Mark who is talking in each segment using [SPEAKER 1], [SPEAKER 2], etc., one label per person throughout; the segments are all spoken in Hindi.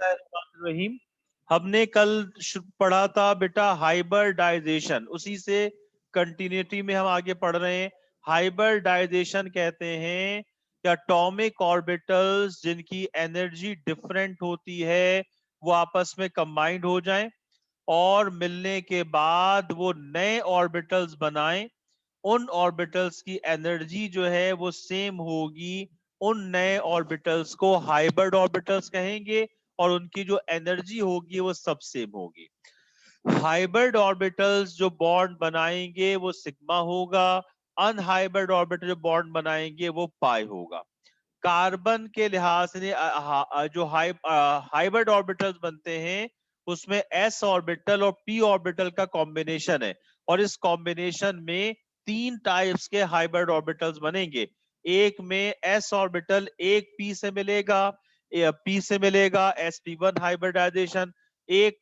[SPEAKER 1] रहीम। हमने कल पढ़ा था बेटा हाइब्रिडाइजेशन, उसी से कंटिन्यूटी में हम आगे पढ़ रहे हैं। हाइब्रिडाइजेशन कहते हैं कि एटॉमिक ऑर्बिटल्स जिनकी एनर्जी डिफरेंट होती है वो आपस में कंबाइंड हो जाएं और मिलने के बाद वो नए ऑर्बिटल्स बनाएं। उन ऑर्बिटल्स की एनर्जी जो है वो सेम होगी, उन नए ऑर्बिटल्स को हाइब्रिड ऑर्बिटल्स कहेंगे और उनकी जो एनर्जी होगी वो सब सेम होगी। हाइब्रिड ऑर्बिटल्स जो बॉन्ड बनाएंगे वो सिग्मा होगा, अनहाइब्रिड ऑर्बिटल जो बॉन्ड बनाएंगे वो पाई होगा। कार्बन के लिहाज से जो हाइब्रिड ऑर्बिटल्स बनते हैं उसमें s ऑर्बिटल और p ऑर्बिटल का कॉम्बिनेशन है, और इस कॉम्बिनेशन में तीन टाइप्स के हाइब्रिड ऑर्बिटल्स बनेंगे। एक में s ऑर्बिटल एक p से मिलेगा, p से मिलेगा sp1 हाइब्रिडाइजेशन। एक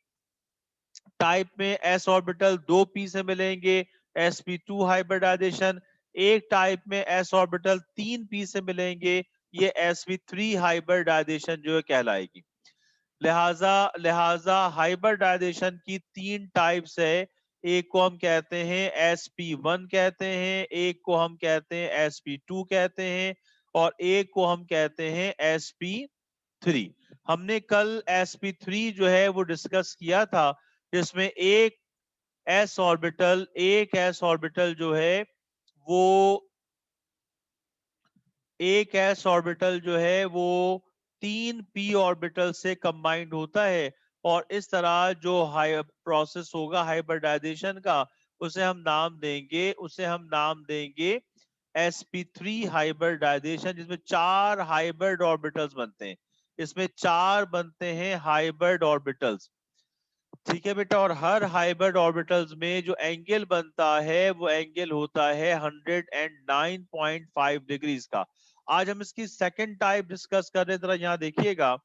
[SPEAKER 1] टाइप में s ऑर्बिटल दो p से मिलेंगे, sp2 हाइब्रिडाइजेशन। एक टाइप में s ऑर्बिटल तीन p से मिलेंगे, ये sp3 हाइब्रिडाइजेशन जो है कहलाएगी। लिहाजा लिहाजा हाइब्रिडाइजेशन की तीन टाइप्स है। एक को हम कहते हैं sp1 कहते हैं, एक को हम कहते हैं sp2 कहते हैं, और एक को हम कहते हैं sp3। हमने कल sp3 जो है वो डिस्कस किया था, जिसमें एक s ऑर्बिटल जो है वो एक s ऑर्बिटल जो है वो तीन p ऑर्बिटल से कंबाइंड होता है, और इस तरह जो हाई प्रोसेस होगा हाइब्रिडाइजेशन का उसे हम नाम देंगे sp3 हाइब्रिडाइजेशन, जिसमें चार हाइब्रिड ऑर्बिटल्स बनते हैं। इसमें चार बनते हैं हाइब्रिड ऑर्बिटल्स, ठीक है बेटा। और हर हाइब्रिड ऑर्बिटल्स में जो एंगल बनता है वो एंगल होता है 109.5 डिग्रीज का। आज हम इसकी सेकंड टाइप डिस्कस कर रहे हैं, जरा यहाँ देखिएगा।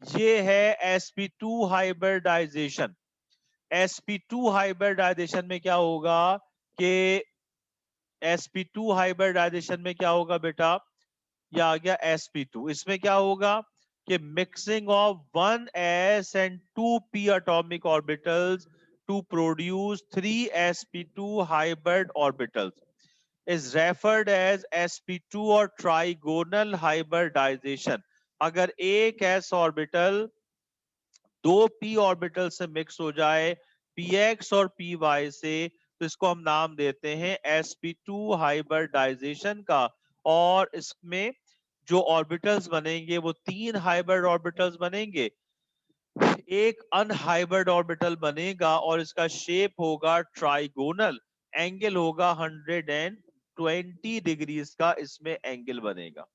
[SPEAKER 1] ये है sp2 हाइब्रिडाइजेशन। sp2 हाइब्रिडाइजेशन में क्या होगा कि sp2 हाइब्रिडाइजेशन में क्या होगा बेटा, यह आ गया sp2। इसमें क्या होगा कि mixing of 1s and 2p atomic orbitals to produce 3sp2 hybrid orbitals is referred as sp2 और trigonal hybridization। अगर एक s ऑर्बिटल दो p ऑर्बिटल से मिक्स हो जाए px और py से, तो इसको हम नाम देते हैं sp2 हाइब्रिडाइजेशन का। और इसमें जो ऑर्बिटल्स बनेंगे वो तीन हाइब्रिड ऑर्बिटल्स बनेंगे। एक अनहाइब्रिड ऑर्बिटल बनेगा और इसका शेप होगा ट्राइगोनल, एंगल होगा 120 डिग्रीज का, इसमें एंगल बनेगा।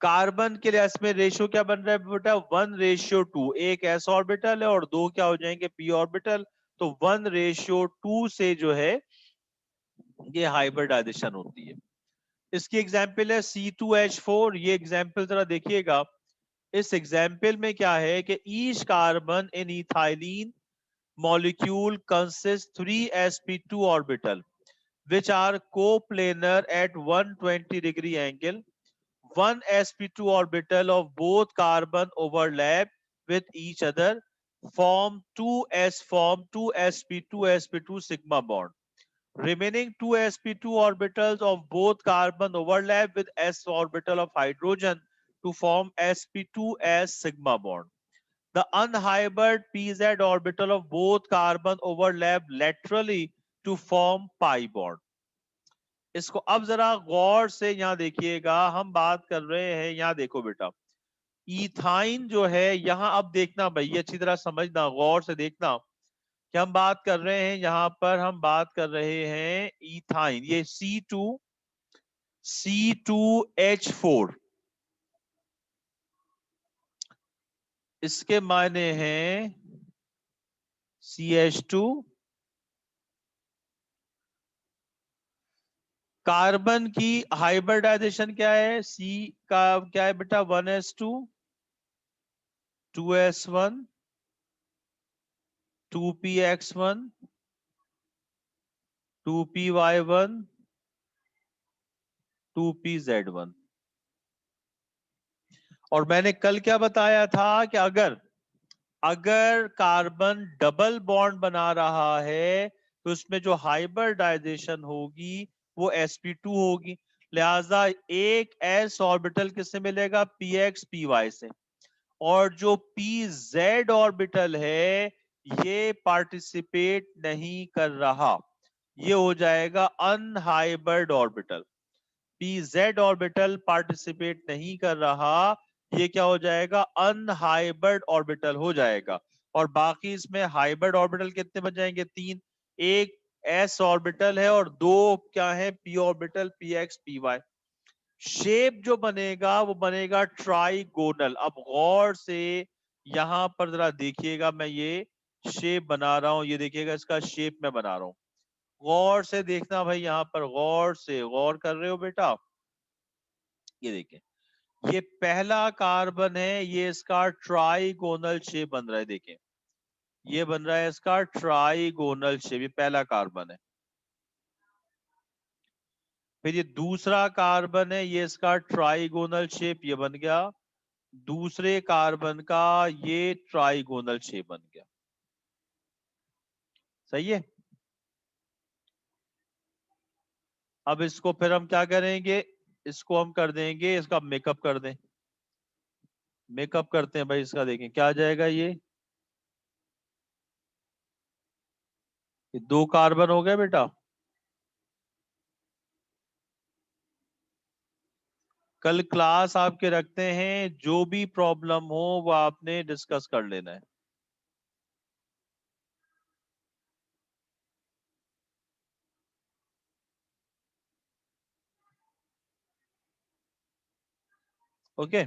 [SPEAKER 1] कार्बन के लिए इसमें रेशियो क्या बन रहा है बेटा, 1:2। एक एस ऑर्बिटल है और दो क्या हो जाएंगे पी ऑर्बिटल, तो 1:2 से जो है ये हाइब्रिडाइजेशन होती है। इसकी एग्जाम्पल है C2H4। ये एग्जाम्पल जरा देखिएगा। इस एग्जाम्पल में क्या है कि each carbon in ethylene molecule consists 3 sp2 orbital which are coplanar at 120 degree angle. One sp2 orbital of both carbon overlap with each other, form 2 sp2 sigma bond. Remaining two sp2 orbitals of both carbon overlap with s orbital of hydrogen to form sp2s sigma bond. The unhybrid pz orbital of both carbon overlap laterally to form pi bond. इसको अब जरा गौर से यहाँ देखिएगा। हम बात कर रहे हैं, यहाँ देखो बेटा, इथाइन जो है, यहाँ अब देखना भाई, अच्छी तरह समझना, गौर से देखना कि हम बात कर रहे हैं, यहाँ पर हम बात कर रहे हैं इथाइन। ये C2H4, इसके मायने हैं CH2। कार्बन की हाइब्रिडाइजेशन क्या है, C का क्या है बेटा, 1s2 2s1 2px1 2py1 2pz1। और मैंने कल क्या बताया था कि अगर अगर कार्बन डबल बॉन्ड बना रहा है तो उसमें जो हाइब्रिडाइजेशन होगी वो sp2 होगी, लिहाजा एक s ऑर्बिटल किससे मिलेगा, px py से, और जो pz ऑर्बिटल है ये पार्टिसिपेट नहीं कर रहा, ये हो जाएगा unhybrid orbital. pz orbital participate नहीं कर रहा, ये क्या हो जाएगा, अनहाइब्रिड ऑर्बिटल हो जाएगा। और बाकी इसमें हाइब्रिड ऑर्बिटल कितने बच जाएंगे, तीन, एक s ऑर्बिटल है और दो क्या है, p orbital, px py। Shape जो बनेगा वो बनेगा ट्राइगोनल। अब गौर से यहां पर जरा देखिएगा, मैं ये शेप बना रहा हूं, ये देखिएगा इसका शेप मैं बना रहा हूं, गौर से देखना भाई, यहां पर गौर से, गौर कर रहे हो बेटा, ये देखिए ये पहला कार्बन है, ये इसका ट्राइगोनल शेप बन रहा है, देखिए ये बन रहा है इसका ट्राइगोनल शेप, ये पहला कार्बन है। फिर ये दूसरा कार्बन है, ये इसका ट्राइगोनल शेप ये बन गया, दूसरे कार्बन का ये ट्राइगोनल शेप बन गया, सही है। अब इसको फिर हम क्या करेंगे, इसको हम कर देंगे, इसका मेकअप कर दें, मेकअप करते हैं भाई इसका, देखें क्या आ जाएगा, ये दो कार्बन हो गए बेटा। कल क्लास आपके रखते हैं, जो भी प्रॉब्लम हो वो आपने डिस्कस कर लेना है। ओके,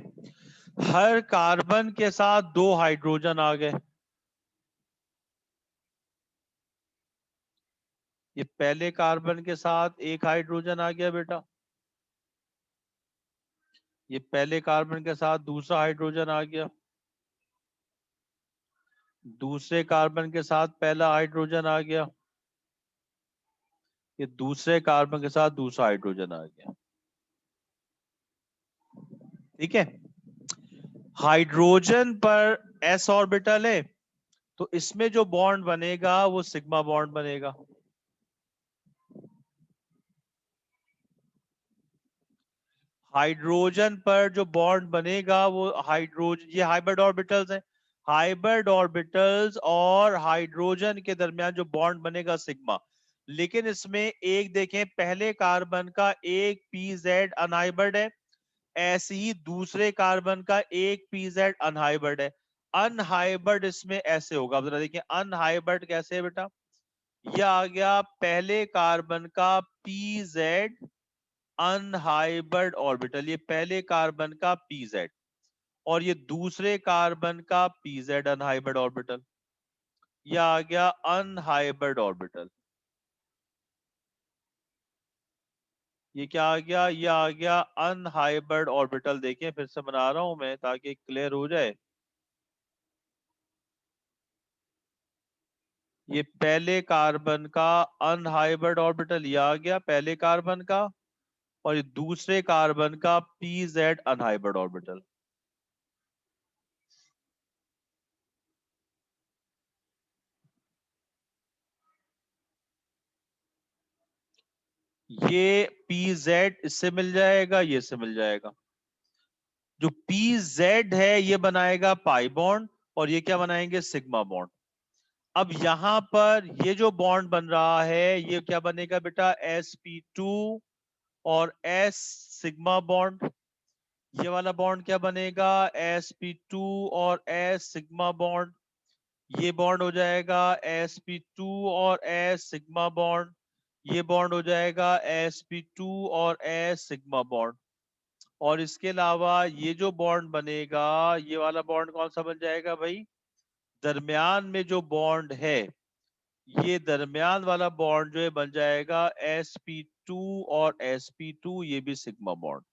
[SPEAKER 1] हर कार्बन के साथ दो हाइड्रोजन आ गए, ये पहले कार्बन के साथ एक हाइड्रोजन आ गया बेटा, ये पहले कार्बन के साथ दूसरा हाइड्रोजन आ गया, दूसरे कार्बन के साथ पहला हाइड्रोजन आ गया, ये दूसरे कार्बन के साथ दूसरा हाइड्रोजन आ गया, ठीक है। हाइड्रोजन पर s ऑर्बिटल है तो इसमें जो बॉन्ड बनेगा वो सिग्मा बॉन्ड बनेगा, हाइड्रोजन पर जो बॉन्ड बनेगा वो हाइड्रोजन, ये हाइब्रिड ऑर्बिटल्स हैं, हाइब्रिड ऑर्बिटल्स और हाइड्रोजन के दरमियान जो बॉन्ड बनेगा सिग्मा। लेकिन इसमें एक देखें, पहले कार्बन का एक pz अनहाइब्रिड है, ऐसे ही दूसरे कार्बन का एक pz अनहाइब्रिड है। अनहाइब्रिड इसमें ऐसे होगा, अब जरा देखिए अनहाइब्रिड कैसे है बेटा, ये आ गया पहले कार्बन का pz अनहाइब्रिड ऑर्बिटल, ये पहले कार्बन का pz, और ये दूसरे कार्बन का pz अनहाइब्रिड ऑर्बिटल, ये आ गया अनहाइब्रिड ऑर्बिटल। ये क्या आ गया, ये आ गया अनहाइब्रिड ऑर्बिटल। देखिए फिर से बना रहा हूं मैं ताकि क्लियर हो जाए, ये पहले कार्बन का अनहाइब्रिड ऑर्बिटल, ये आ गया पहले कार्बन का, और ये दूसरे कार्बन का pz अनहाइब्रिड ऑर्बिटल। ये pz इससे मिल जाएगा, ये से मिल जाएगा, जो pz है ये बनाएगा पाई बॉन्ड, और ये क्या बनाएंगे, सिग्मा बॉन्ड। अब यहां पर ये जो बॉन्ड बन रहा है ये क्या बनेगा बेटा, sp2 और s सिग्मा बॉन्ड, ये वाला बॉन्ड क्या बनेगा, sp2 और s सिग्मा बॉन्ड, ये बॉन्ड हो जाएगा sp2 और s सिग्मा बॉन्ड, ये बॉन्ड हो जाएगा sp2 और s सिग्मा बॉन्ड। और इसके अलावा ये जो बॉन्ड बनेगा, ये वाला बॉन्ड कौन सा बन जाएगा भाई, दरमियान में जो बॉन्ड है, ये दरमियान वाला बॉन्ड जो है बन जाएगा sp2 और sp2, ये भी सिग्मा बॉन्ड।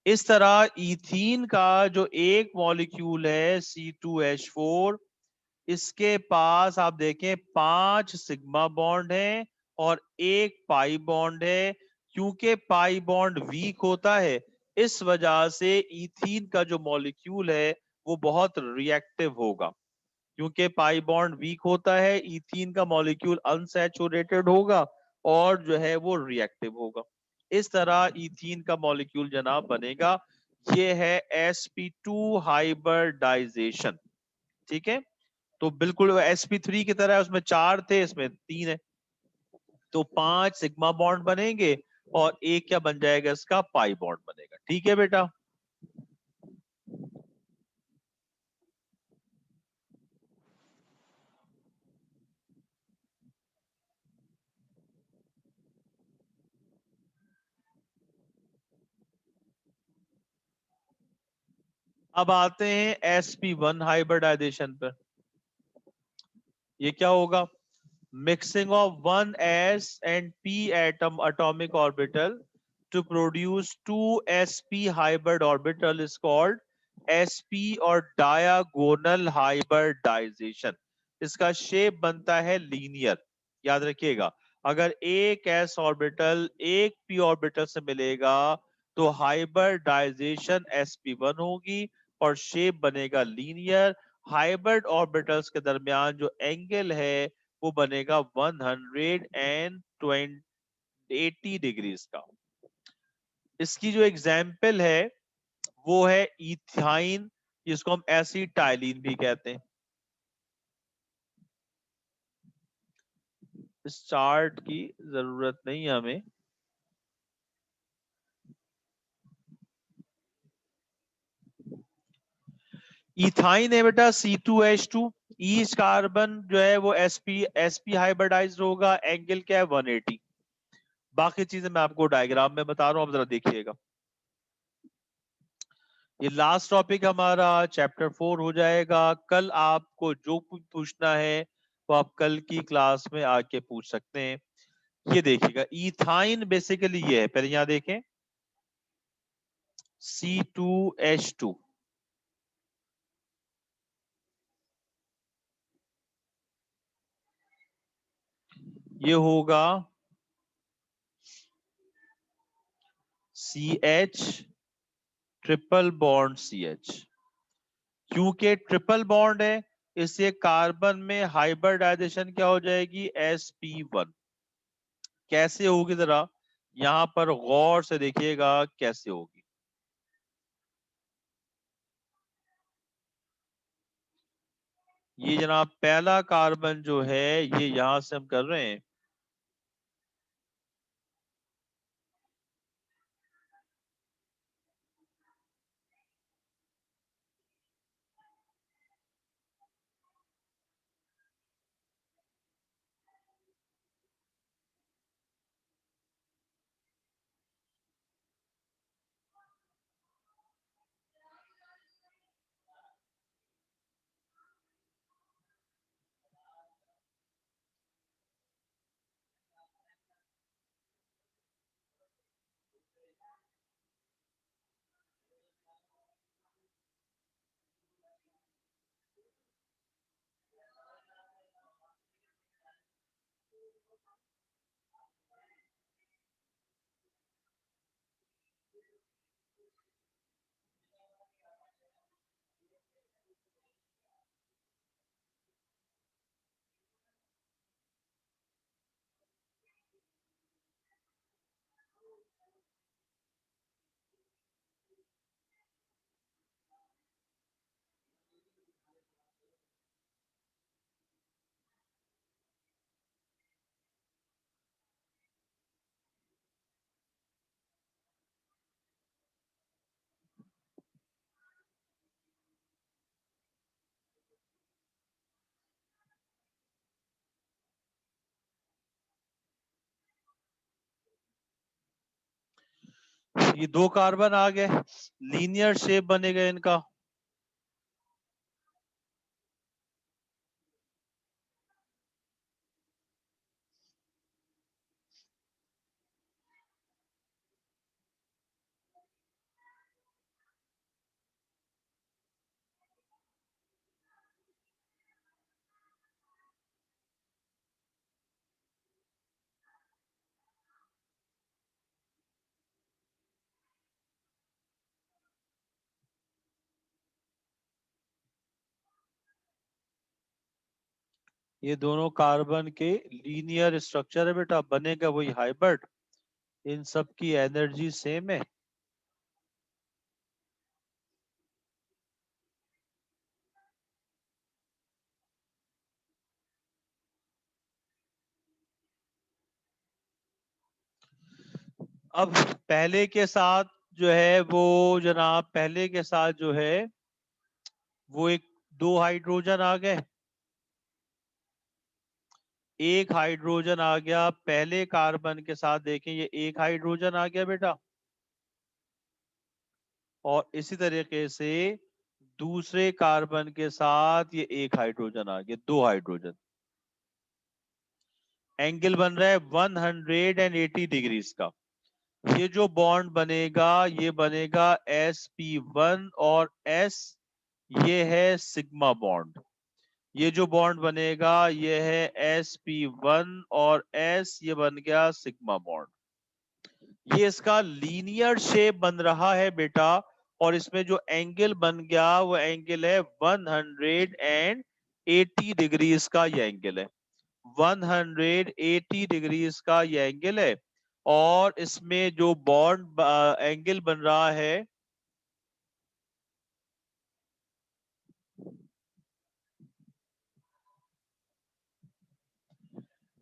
[SPEAKER 1] इस तरह इथीन का जो एक मॉलिक्यूल है C2H4, इसके पास आप देखें 5 सिग्मा बॉन्ड है और एक पाई बॉन्ड है। क्योंकि पाई बॉन्ड वीक होता है इस वजह से इथीन का जो मॉलिक्यूल है वो बहुत रिएक्टिव होगा, क्योंकि पाई बॉन्ड वीक होता है, इथीन का मॉलिक्यूल अनसैचुरेटेड होगा और जो है वो रिएक्टिव होगा। इस तरह इथीन का मॉलिक्यूल जनाब बनेगा। ये है sp2 हाइब्रिडाइजेशन। ठीक है, तो बिल्कुल sp3 की तरह है, उसमें 4 थे, इसमें 3 है, तो 5 सिग्मा बॉन्ड बनेंगे और एक क्या बन जाएगा, इसका पाई बॉन्ड बनेगा। ठीक है बेटा। अब आते हैं sp1 हाइब्रिडाइजेशन पर। ये क्या होगा, mixing of one s and p atom atomic orbital to produce two sp hybrid orbital is called sp और diagonal hybridization। इसका शेप बनता है लीनियर। याद रखिएगा, अगर एक s ऑर्बिटल एक p ऑर्बिटल से मिलेगा तो हाइब्रिडाइजेशन sp1 होगी और शेप बनेगा लीनियर। हाइब्रिड ऑर्बिटल्स के दरमियान जो एंगल है वो बनेगा 180 डिग्रीज का। इसकी जो एग्जाम्पल है वो है इथाइन, जिसको हम एसिटाइलिन भी कहते हैं। इस चार्ट की जरूरत नहीं है हमें। इथाइन है बेटा C2H2। ईच कार्बन जो है वो sp हाइब्रिडाइज्ड होगा, एंगल क्या है 180। बाकी चीजें मैं आपको डायग्राम में बता रहा हूं, आप जरा देखिएगा। ये लास्ट टॉपिक हमारा चैप्टर 4 हो जाएगा। कल आपको जो कुछ पूछना है वो आप कल की क्लास में आके पूछ सकते हैं। ये देखिएगा, इथाइन बेसिकली ये है, पहले यहां देखें C2H2। ये होगा CH ट्रिपल बॉन्ड CH। क्योंकि ट्रिपल बॉन्ड है इसलिए कार्बन में हाइब्रिडाइजेशन क्या हो जाएगी, sp1। कैसे होगी जरा यहां पर गौर से देखिएगा कैसे होगी। ये जनाब पहला कार्बन जो है ये यहां से हम कर रहे हैं, ये दो कार्बन आ गए, लीनियर शेप बनेगा इनका। ये दोनों कार्बन के लीनियर स्ट्रक्चर है बेटा, बनेगा वही हाइब्रिड। इन सब की एनर्जी सेम है। अब पहले के साथ जो है वो जनाब, पहले के साथ जो है वो एक दो हाइड्रोजन आ गए, एक हाइड्रोजन आ गया पहले कार्बन के साथ, देखें ये एक हाइड्रोजन आ गया बेटा, और इसी तरीके से दूसरे कार्बन के साथ ये एक हाइड्रोजन आ गया, दो हाइड्रोजन। एंगल बन रहा है 180 डिग्रीज का। ये जो बॉन्ड बनेगा ये बनेगा sp1 और s, ये है सिग्मा बॉन्ड। ये जो बॉन्ड बनेगा ये है sp1 और s, ये बन गया सिग्मा बॉन्ड। ये इसका लीनियर शेप बन रहा है बेटा, और इसमें जो एंगल बन गया वो एंगल है 180 डिग्रीज का, ये एंगल है 180 डिग्रीज का, ये एंगल है। और इसमें जो बॉन्ड एंगल बन रहा है,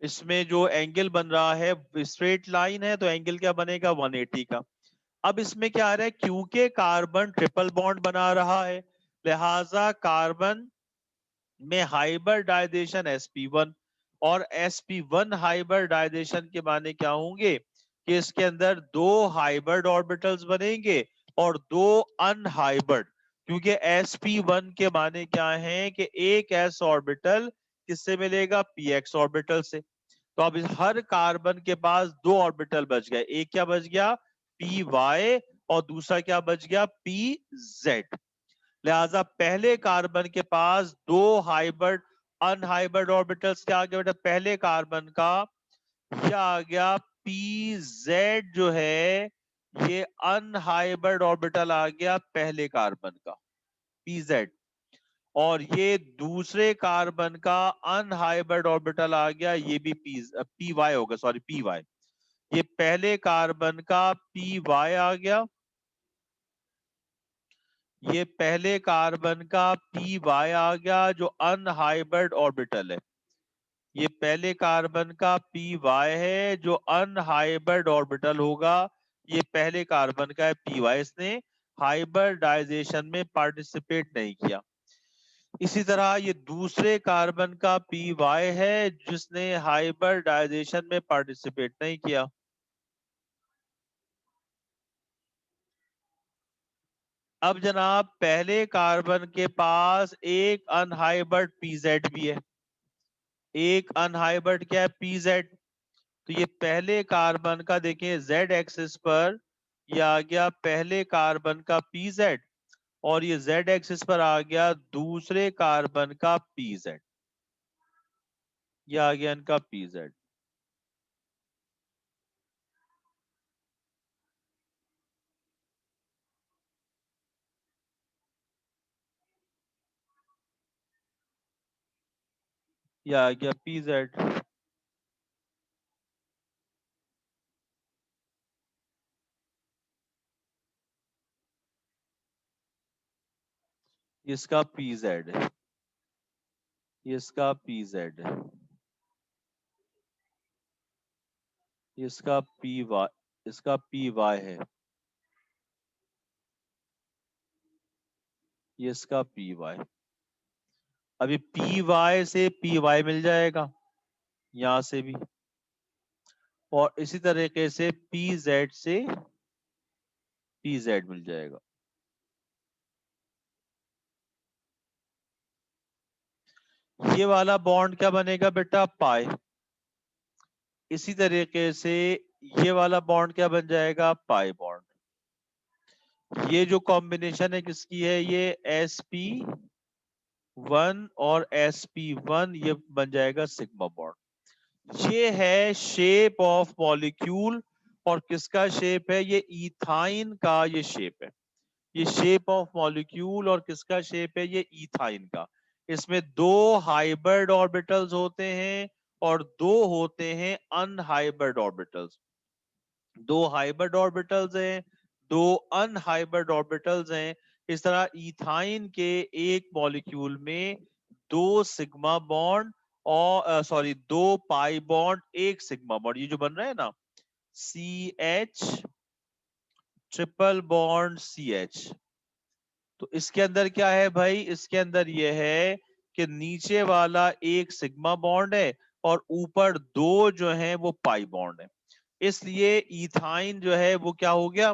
[SPEAKER 1] इसमें जो एंगल बन रहा है स्ट्रेट लाइन है, तो एंगल क्या बनेगा 180 का। अब इसमें क्या आ रहा है, क्योंकि कार्बन ट्रिपल बॉन्ड बना रहा है, लिहाजा कार्बन में हाइब्रिडाइजेशन sp1, और sp1 हाइब्रिडाइजेशन के माने क्या होंगे कि इसके अंदर दो हाइब्रिड ऑर्बिटल्स बनेंगे और दो अनहाइब्रिड। क्योंकि sp1 के माने क्या है कि एक s ऑर्बिटल किससे मिलेगा, px ऑर्बिटल से। तो अब हर कार्बन के पास दो ऑर्बिटल बच गए, एक क्या बच गया पी वाई, और दूसरा क्या बच गया पी जेड। लिहाजा पहले कार्बन के पास दो हाइब्रिड अनहाइब्रिड ऑर्बिटल्स क्या आ गया बेटा, पहले कार्बन का क्या आ गया पी जेड जो है, ये अनहाइब्रिड ऑर्बिटल आ गया पहले कार्बन का पी जेड। और ये दूसरे कार्बन का अनहाइब्रिड ऑर्बिटल आ गया, ये भी पी वाई होगा, सॉरी पी वाई। ये पहले कार्बन का पी वाई आ गया, ये पहले कार्बन का पी वाई आ गया जो अनहाइब्रिड ऑर्बिटल है। ये पहले कार्बन का पी वाई है जो अनहाइब्रिड ऑर्बिटल होगा, ये पहले कार्बन का है पी वाई, इसने हाइब्रिडाइजेशन में पार्टिसिपेट नहीं किया। इसी तरह ये दूसरे कार्बन का पी वाई है जिसने हाइब्रिडाइजेशन में पार्टिसिपेट नहीं किया। अब जनाब पहले कार्बन के पास एक अनहाइब्रिड पीजेड भी है, एक अनहाइब्रिड क्या है पीजेड। तो ये पहले कार्बन का देखें जेड एक्सिस पर, ये आ गया पहले कार्बन का पीजेड, और ये जेड एक्सिस पर आ गया दूसरे कार्बन का पीजेड, ये आ गया इनका पीजेड। ये आ गया पीजेड। इसका पीजेड है, इसका पीजेड है, इसका पी वाई, इसका पी वाई है, ये इसका पी वाई। अभी पी वाई से पी वाई मिल जाएगा यहां से भी, और इसी तरीके से पी जेड से पी जेड मिल जाएगा। ये वाला बॉन्ड क्या बनेगा बेटा पाई। इसी तरीके से ये वाला बॉन्ड क्या बन जाएगा पाई बॉन्ड। ये जो कॉम्बिनेशन है किसकी है, ये sp1 और sp1, ये बन जाएगा सिग्मा बॉन्ड। ये है शेप ऑफ मॉलिक्यूल, और किसका शेप है, ये इथाइन का ये शेप है। ये शेप ऑफ मॉलिक्यूल और किसका शेप है, ये इथाइन का। इसमें 2 हाइब्रिड ऑर्बिटल्स होते हैं और 2 होते हैं अनहाइब्रिड ऑर्बिटल्स। 2 हाइब्रिड ऑर्बिटल्स हैं, 2 अनहाइब्रिड ऑर्बिटल्स हैं। इस तरह इथाइन के एक मॉलिक्यूल में 2 सिग्मा बॉन्ड और 2 पाई बॉन्ड, एक सिग्मा बॉन्ड, ये जो बन रहा है ना CH ट्रिपल बॉन्ड CH। तो इसके अंदर क्या है भाई, इसके अंदर ये है कि नीचे वाला एक सिग्मा बॉन्ड है और ऊपर 2 जो है वो पाई बॉन्ड है। इसलिए इथाइन जो है वो क्या हो गया,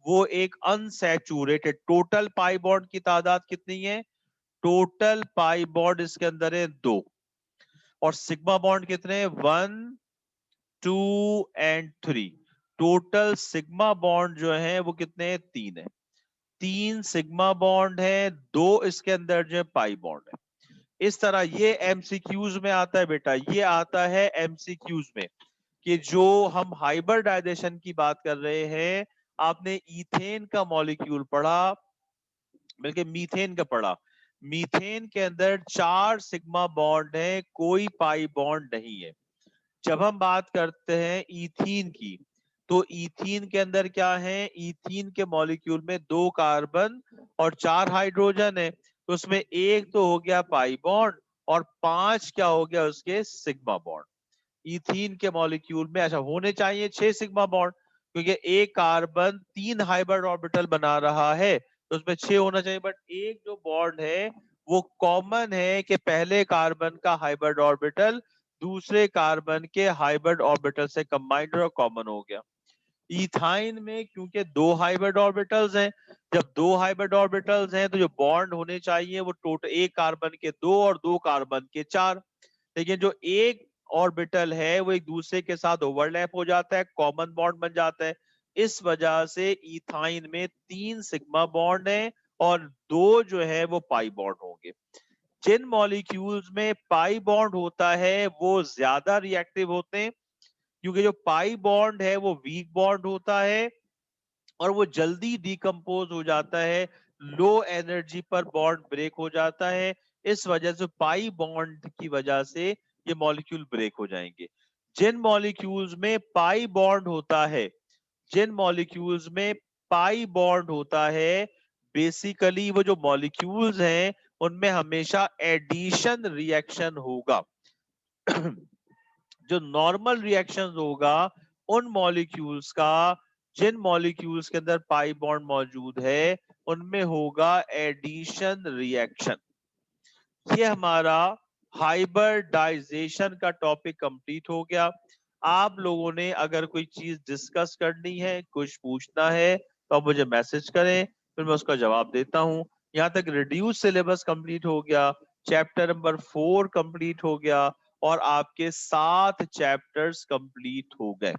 [SPEAKER 1] वो एक अनसैचुरेटेड। टोटल पाई बॉन्ड की तादाद कितनी है, टोटल पाई बॉन्ड इसके अंदर है 2 और सिग्मा बॉन्ड कितने हैं 1 2 एंड 3। टोटल सिग्मा बॉन्ड जो है वो कितने हैं 3 है। 3 सिग्मा बॉन्ड है, 2 इसके अंदर जो है पाई बॉन्ड है। इस तरह ये एमसीक्यूज में आता है बेटा, ये आता है एमसीक्यूज में कि जो हम हाइब्रिडाइजेशन की बात कर रहे हैं, आपने इथेन का मॉलिक्यूल पढ़ा, बल्कि मीथेन का पढ़ा। मीथेन के अंदर 4 सिग्मा बॉन्ड है, कोई पाई बॉन्ड नहीं है। जब हम बात करते हैं इथीन की, तो इथीन के अंदर क्या है, इथीन के मॉलिक्यूल में 2 कार्बन और 4 हाइड्रोजन है। तो उसमें एक तो हो गया पाई बॉन्ड और 5 क्या हो गया उसके सिग्मा बॉन्ड। इथीन के मॉलिक्यूल में अच्छा होने चाहिए 6 सिग्मा बॉन्ड, क्योंकि एक कार्बन 3 हाइब्रिड ऑर्बिटल बना रहा है, तो उसमें 6 होना चाहिए। बट एक जो बॉन्ड है वो कॉमन है कि पहले कार्बन का हाइब्रिड ऑर्बिटल दूसरे कार्बन के हाइब्रिड ऑर्बिटल से कंबाइंड और कॉमन हो गया। इथाइन में क्योंकि 2 हाइब्रिड ऑर्बिटल्स हैं, जब 2 हाइब्रिड ऑर्बिटल्स हैं तो जो बॉन्ड होने चाहिए वो टोटल एक कार्बन के 2 और 2 कार्बन के 4। लेकिन जो एक ऑर्बिटल है वो एक दूसरे के साथ ओवरलैप हो जाता है, कॉमन बॉन्ड बन जाता है। इस वजह से इथाइन में 3 सिग्मा बॉन्ड है और 2 जो है वो पाई बॉन्ड होंगे। जिन मॉलिक्यूल्स में पाई बॉन्ड होता है वो ज्यादा रिएक्टिव होते हैं, क्योंकि जो पाई बॉन्ड है वो वीक बॉन्ड होता है और वो जल्दी डिकम्पोज हो जाता है, लो एनर्जी पर बॉन्ड ब्रेक हो जाता है। इस वजह से पाई बॉन्ड की वजह से ये मॉलिक्यूल ब्रेक हो जाएंगे। जिन मॉलिक्यूल्स में पाई बॉन्ड होता है, जिन मॉलिक्यूल्स में पाई बॉन्ड होता है, बेसिकली वो जो मॉलिक्यूल्स हैं उनमें हमेशा एडिशन रिएक्शन होगा। जो नॉर्मल रिएक्शंस होगा उन मॉलिक्यूल्स का, जिन मॉलिक्यूल्स के अंदर पाई बॉन्ड मौजूद है उनमें होगा एडिशन रिएक्शन। ये हमारा हाइब्रिडाइजेशन का टॉपिक कंप्लीट हो गया। आप लोगों ने अगर कोई चीज डिस्कस करनी है, कुछ पूछना है, तो आप मुझे मैसेज करें, फिर मैं उसका जवाब देता हूँ। यहाँ तक रिड्यूस सिलेबस कंप्लीट हो गया, चैप्टर नंबर 4 कंप्लीट हो गया और आपके 7 चैप्टर्स कंप्लीट हो गए।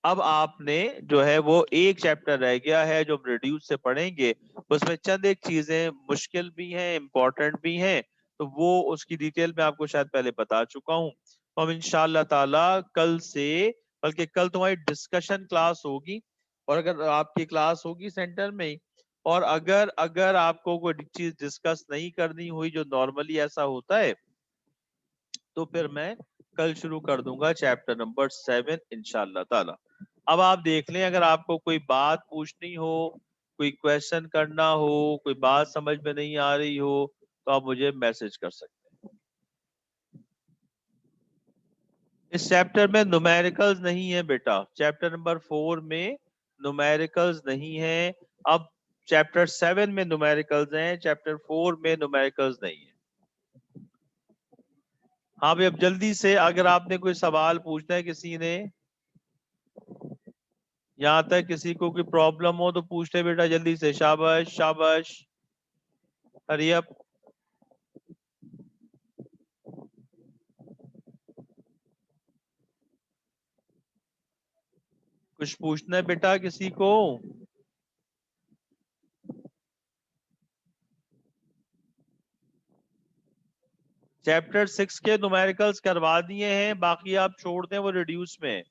[SPEAKER 1] अब आपने जो है वो एक चैप्टर रह गया है जो हम रिड्यूस से पढ़ेंगे। उसमें चंद एक चीजें मुश्किल भी हैं, इंपॉर्टेंट भी हैं, तो वो उसकी डिटेल में आपको शायद पहले बता चुका हूँ। तो हम इंशाल्लाह ताला कल से, बल्कि कल तुम्हारी डिस्कशन क्लास होगी, और अगर आपकी क्लास होगी सेंटर में ही, और अगर अगर आपको कोई चीज डिस्कस नहीं करनी हुई जो नॉर्मली ऐसा होता है, तो फिर मैं कल शुरू कर दूंगा चैप्टर नंबर 7 इंशाल्लाह ताला। अब आप देख लें, अगर आपको कोई बात पूछनी हो, कोई क्वेश्चन करना हो, कोई बात समझ में नहीं आ रही हो, तो आप मुझे मैसेज कर सकते हैं। इस चैप्टर में न्यूमेरिकल्स नहीं है बेटा, चैप्टर नंबर 4 में न्यूमेरिकल्स नहीं है। अब चैप्टर 7 में न्यूमेरिकल्स हैं, चैप्टर 4 में न्यूमेरिकल्स नहीं है। हाँ भाई, अब जल्दी से अगर आपने कोई सवाल पूछना है किसी ने, यहाँ तक किसी को कोई प्रॉब्लम हो तो पूछ ले बेटा जल्दी से। शाबाश शाबाश, हरी अप। कुछ पूछना है बेटा किसी को? चैप्टर 6 के न्यूमेरिकल्स करवा दिए हैं, बाकी आप छोड़ दें वो रिड्यूस में।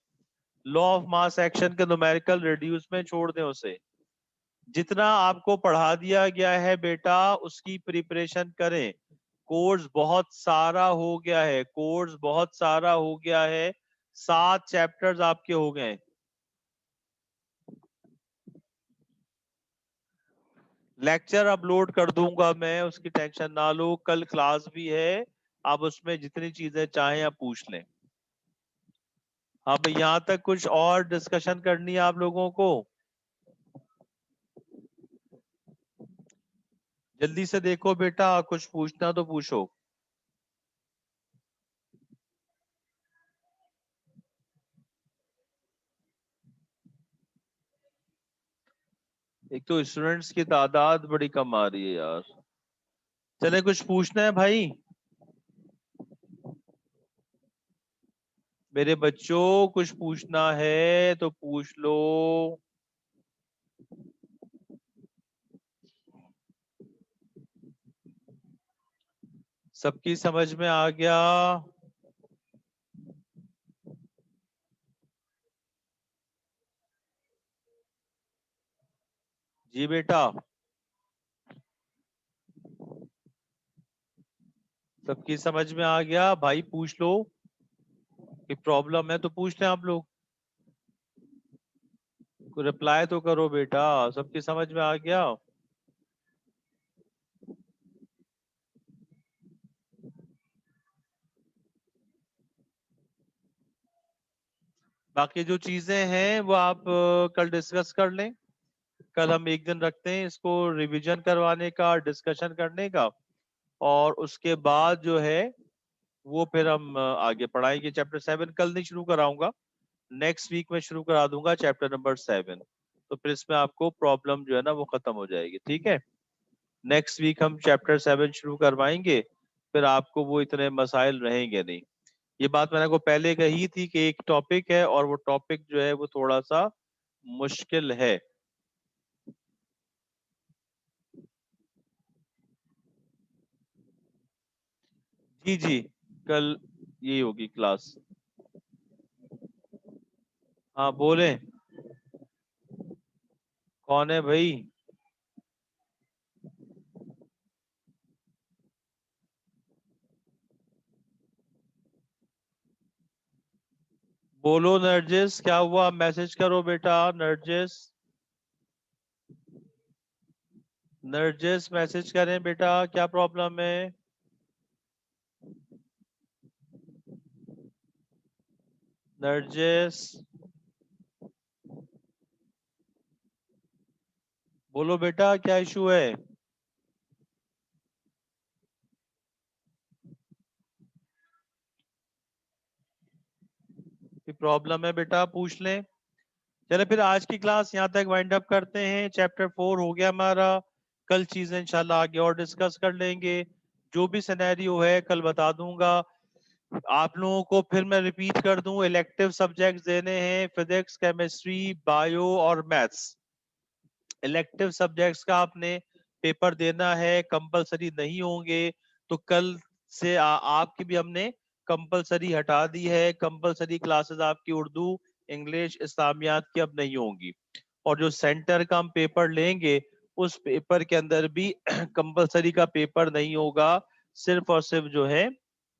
[SPEAKER 1] लॉ ऑफ मास एक्शन के न्यूमेरिकल रिड्यूस में छोड़ दें उसे। जितना आपको पढ़ा दिया गया है बेटा उसकी प्रिपरेशन करें। कोर्स बहुत सारा हो गया है, कोर्स बहुत सारा हो गया है, 7 चैप्टर्स आपके हो गए। लेक्चर अपलोड कर दूंगा मैं, उसकी टेंशन ना लो। कल क्लास भी है, आप उसमें जितनी चीजें चाहें आप पूछ लें। अब यहाँ तक कुछ और डिस्कशन करनी है आप लोगों को? जल्दी से देखो बेटा, कुछ पूछना तो पूछो। एक तो स्टूडेंट्स की तादाद बड़ी कम आ रही है यार। चले, कुछ पूछना है भाई मेरे बच्चों? कुछ पूछना है तो पूछ लो। सबकी समझ में आ गया? जी बेटा, सबकी समझ में आ गया भाई? पूछ लो, कोई प्रॉब्लम है तो पूछ लें आप लोग। कोई रिप्लाई तो करो बेटा, सबकी समझ में आ गया? बाकी जो चीजें हैं वो आप कल डिस्कस कर लें। कल हम एक दिन रखते हैं इसको रिवीजन करवाने का, डिस्कशन करने का, और उसके बाद जो है वो फिर हम आगे पढ़ाएंगे। चैप्टर 7 कल नहीं शुरू कराऊंगा, नेक्स्ट वीक में शुरू करा दूंगा चैप्टर नंबर 7। तो फिर इसमें आपको प्रॉब्लम जो है ना वो खत्म हो जाएगी, ठीक है? नेक्स्ट वीक हम चैप्टर 7 शुरू करवाएंगे, फिर आपको वो इतने मसाइल रहेंगे नहीं। ये बात मैंने को पहले कही थी कि एक टॉपिक है और वो टॉपिक जो है वो थोड़ा सा मुश्किल है। जी जी, कल यही होगी क्लास। हाँ बोले, कौन है भाई? बोलो नरजिस, क्या हुआ? मैसेज करो बेटा नरजिस। नरजिस मैसेज करें बेटा, क्या प्रॉब्लम है? नरजिस बोलो बेटा, क्या इशू है? कोई प्रॉब्लम है बेटा, पूछ लें। चले फिर आज की क्लास यहाँ तक वाइंड अप करते हैं। चैप्टर 4 हो गया हमारा। कल चीजें इंशाल्लाह आगे और डिस्कस कर लेंगे। जो भी सिनेरियो है कल बता दूंगा आप लोगों को। फिर मैं रिपीट कर दूं, इलेक्टिव सब्जेक्ट्स देने हैं फिजिक्स, केमिस्ट्री, बायो और मैथ्स। इलेक्टिव सब्जेक्ट्स का आपने पेपर देना है, कंपलसरी नहीं होंगे। तो कल से आपकी भी हमने कंपलसरी हटा दी है। कंपलसरी क्लासेस आपकी उर्दू, इंग्लिश, इस्लामियात की अब नहीं होंगी। और जो सेंटर का हम पेपर लेंगे उस पेपर के अंदर भी कंपलसरी का पेपर नहीं होगा। सिर्फ और सिर्फ जो है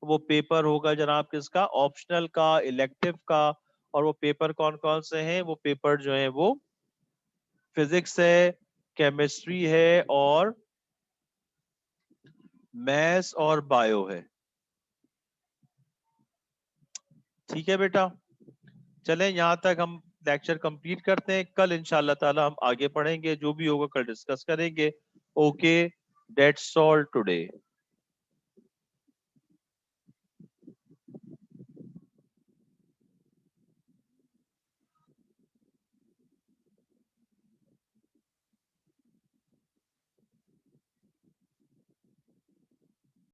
[SPEAKER 1] वो पेपर होगा जनाब किसका? ऑप्शनल का, इलेक्टिव का। और वो पेपर कौन कौन से हैं? वो पेपर जो है वो फिजिक्स है, केमिस्ट्री है, और मैथ्स और बायो है। ठीक है बेटा, चलें यहाँ तक हम लेक्चर कंप्लीट करते हैं। कल इंशाल्लाह ताला हम आगे पढ़ेंगे, जो भी होगा कल डिस्कस करेंगे। Okay, that's all today.